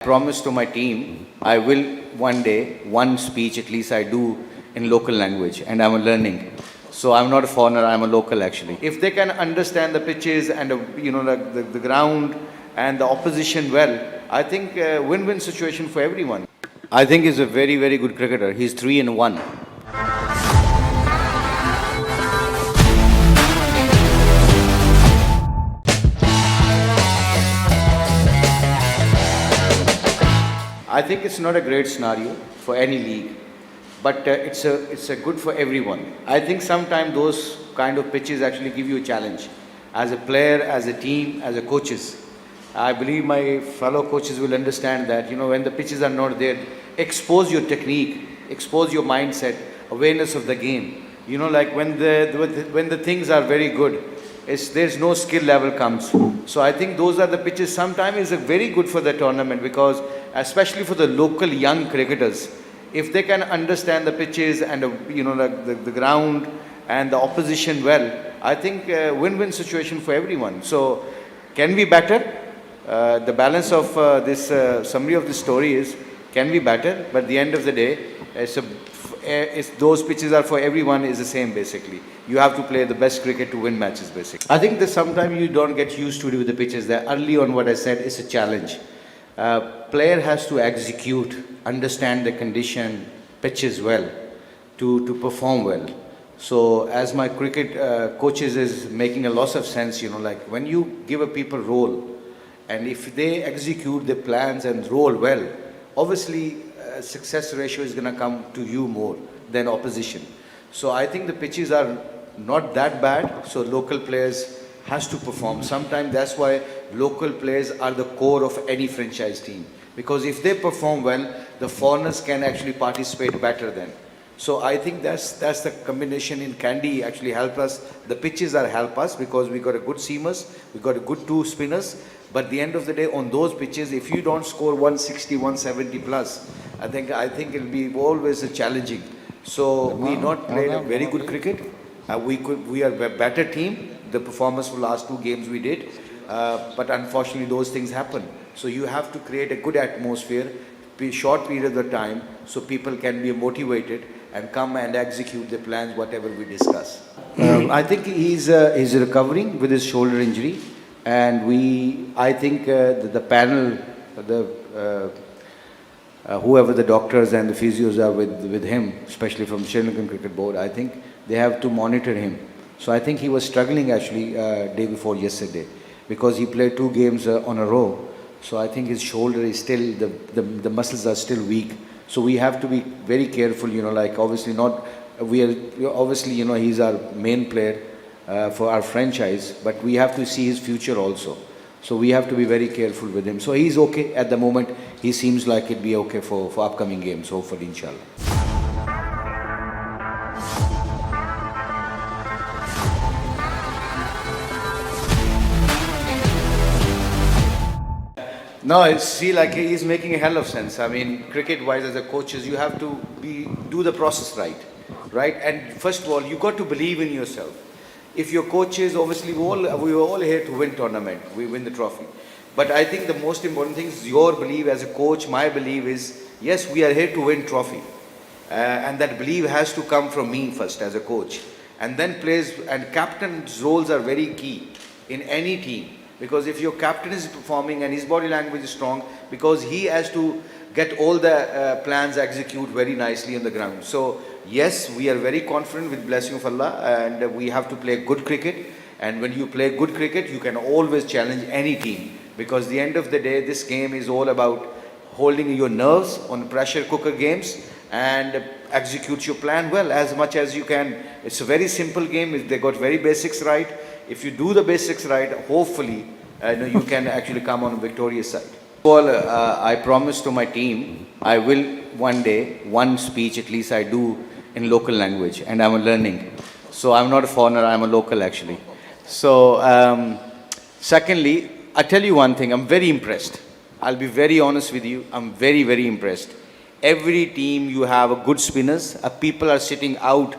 Promise to my team, I will one day, one speech at least I do in local language, and I'm learning. So I'm not a foreigner, I'm a local actually. If they can understand the pitches and the ground and the opposition well, I think win-win situation for everyone. I think he's a very, very good cricketer. He's 3-1. I think it's not a great scenario for any league, but it's a good for everyone. I think sometimes those kind of pitches actually give you a challenge as a player, as a team, as a coaches. I believe my fellow coaches will understand that when the pitches are not there, expose your technique, expose your mindset, awareness of the game. Like when the things are very good, there's no skill level comes. So I think those are the pitches sometimes is very good for the tournament, because especially for the local young cricketers, if they can understand the pitches and the ground and the opposition well, I think win-win situation for everyone. So can be better. The balance of this summary of the story is can be better, but at the end of the day, those pitches are for everyone is the same basically. You have to play the best cricket to win matches basically. I think that sometimes you don't get used to it with the pitches. That early on what I said is a challenge. Player has to execute, understand the condition, pitches well to perform well. So as my cricket coaches is making a lot of sense, like when you give a people role, and if they execute the plans and role well, obviously success ratio is going to come to you more than opposition. So I think the pitches are not that bad, so local players has to perform. Sometimes that's why local players are the core of any franchise team, because if they perform well, the foreigners can actually participate better then. So I think that's the combination in Candy actually help us. The pitches are help us because we got a good seamers, we got a good two spinners. But at the end of the day, on those pitches, if you don't score 160, 170 plus, I think it'll be always a challenging. So we not played a very good cricket. We are a better team. The performance for last two games we did, but unfortunately those things happen. So you have to create a good atmosphere, short period of time, so people can be motivated and come and execute the plans, whatever we discuss. I think he's recovering with his shoulder injury. And I think the panel, whoever the doctors and the physios are with him, especially from Sri Lankan Cricket Board, I think they have to monitor him. So I think he was struggling actually day before yesterday, because he played two games on a row. So I think his shoulder is still, the muscles are still weak. So we have to be very careful, like obviously he's our main player. For our franchise, but we have to see his future also. So we have to be very careful with him. So he's okay at the moment. He seems like it'd be okay for upcoming games, hopefully, inshallah. No, see, like he's making a hell of sense. I mean, cricket-wise, as a coaches, you have to do the process right? And first of all, you got to believe in yourself. If your coaches, obviously we were all here to win tournament, we win the trophy. But I think the most important thing is your belief as a coach. My belief is, yes, we are here to win trophy. And that belief has to come from me first as a coach. And then players and captain's roles are very key in any team. Because if your captain is performing and his body language is strong, because he has to get all the plans execute very nicely on the ground. So yes, we are very confident with blessing of Allah, and we have to play good cricket. And when you play good cricket, you can always challenge any team, because the end of the day, this game is all about holding your nerves on pressure cooker games and execute your plan well as much as you can. It's a very simple game. They got very basics right. If you do the basics right, hopefully you can actually come on a victorious side. Well, I promise to my team, I will one day, one speech at least I do in local language, and I'm learning. So I'm not a foreigner, I'm a local actually. So secondly, I tell you one thing, I'm very impressed. I'll be very honest with you, I'm very, very impressed. Every team you have a good spinners, people are sitting out,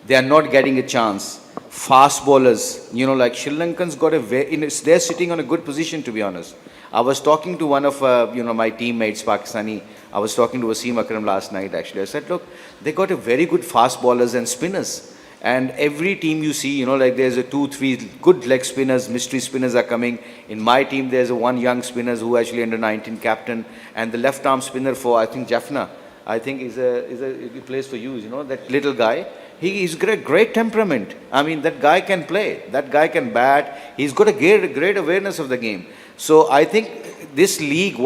they are not getting a chance. Fast bowlers, like Sri Lankans got they're sitting on a good position, to be honest. I was talking to one of my teammates, Pakistani. I was talking to Wasim Akram last night actually. I said, look, they got a very good fast bowlers and spinners. And every team you see, like there's a 2-3 good leg spinners, mystery spinners are coming. In my team, there's a one young spinner who actually under 19 captain, and the left arm spinner for I think Jaffna, I think he plays for you. That little guy. He's great temperament. I mean, that guy can play. That guy can bat. He's got a great awareness of the game. So I think this league,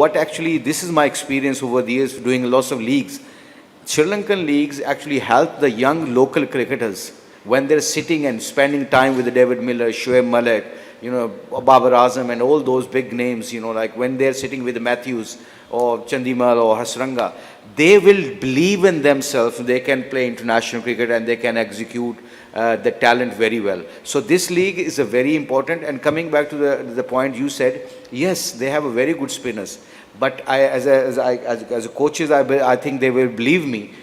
this is my experience over the years doing lots of leagues. Sri Lankan leagues actually help the young local cricketers when they're sitting and spending time with David Miller, Shoaib Malik, Babar Azam and all those big names, like when they're sitting with Matthews or Chandimal or Hasaranga, they will believe in themselves. They can play international cricket and they can execute the talent very well. So this league is a very important. And coming back to the point you said, yes, they have a very good spinners. But as a coaches, I think they will believe me.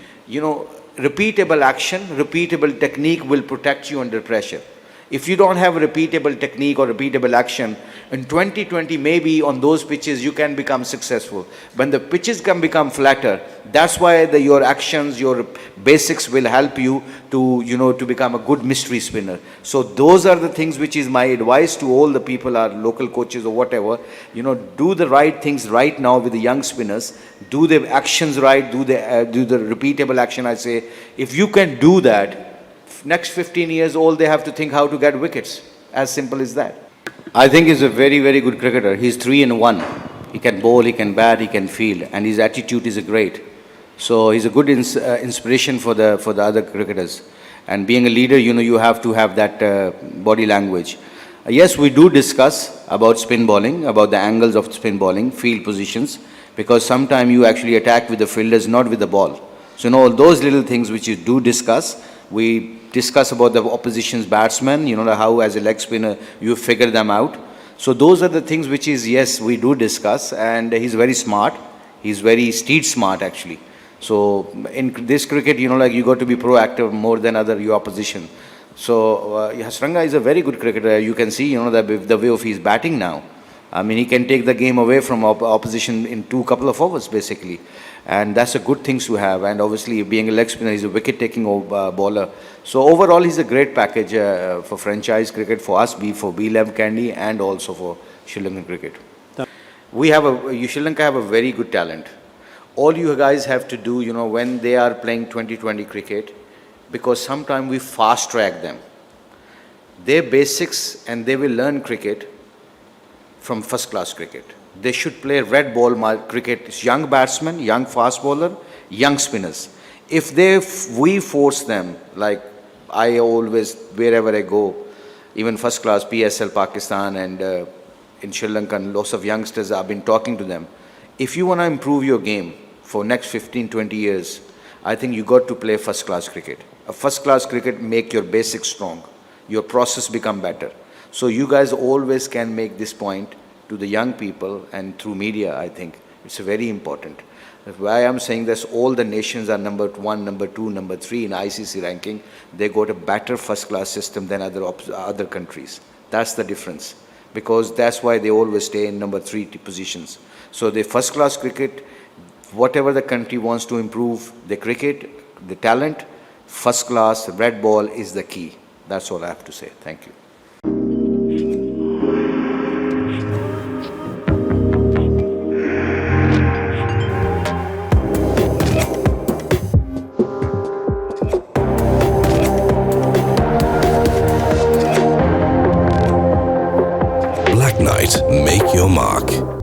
Repeatable action, repeatable technique will protect you under pressure. If you don't have a repeatable technique or repeatable action, in 2020 maybe on those pitches you can become successful. When the pitches can become flatter, that's why your actions, your basics will help you to become a good mystery spinner. So those are the things which is my advice to all the people, our local coaches or whatever. Do the right things right now with the young spinners. Do the actions right. Do the repeatable action. I say, if you can do that, next 15 years, all they have to think how to get wickets. As simple as that. I think he's a very, very good cricketer. He's 3-in-1. He can bowl, he can bat, he can field, and his attitude is great. So he's a good inspiration for the other cricketers. And being a leader, you have to have that body language. Yes, we do discuss about spin bowling, about the angles of spin bowling, field positions, because sometimes you actually attack with the fielders, not with the ball. So all those little things which you do discuss. We discuss about the opposition's batsmen, how as a leg spinner you figure them out. So those are the things which is, yes, we do discuss, and he's very smart. He's very street smart actually. So in this cricket, you got to be proactive more than your opposition. So Hasaranga is a very good cricketer. You can see, the way of his batting now. I mean, he can take the game away from opposition in couple of overs basically. And that's a good thing to have. And obviously, being a leg spinner, he's a wicket-taking bowler. So overall, he's a great package for franchise cricket for us, for B11 Candy, and also for Sri Lankan cricket. Sri Lanka have a very good talent. All you guys have to do, when they are playing 2020 cricket, because sometimes we fast-track them. Their basics, and they will learn cricket from first-class cricket. They should play red ball cricket. It's young batsmen, young fast bowler, young spinners. If we force them, like I always, wherever I go, even first class, PSL, Pakistan, and in Sri Lanka, lots of youngsters, I've been talking to them. If you want to improve your game for next 15, 20 years, I think you got to play first class cricket. A first class cricket make your basics strong. Your process become better. So you guys always can make this point to the young people, and through media, I think it's very important. That's why I'm saying that all the nations are number 1, number 2, number 3 in ICC ranking. They got a better first-class system than other countries. That's the difference, because that's why they always stay in number 3 positions. So the first-class cricket, whatever the country wants to improve, the cricket, the talent, first-class, red ball is the key. That's all I have to say. Thank you. Make your mark.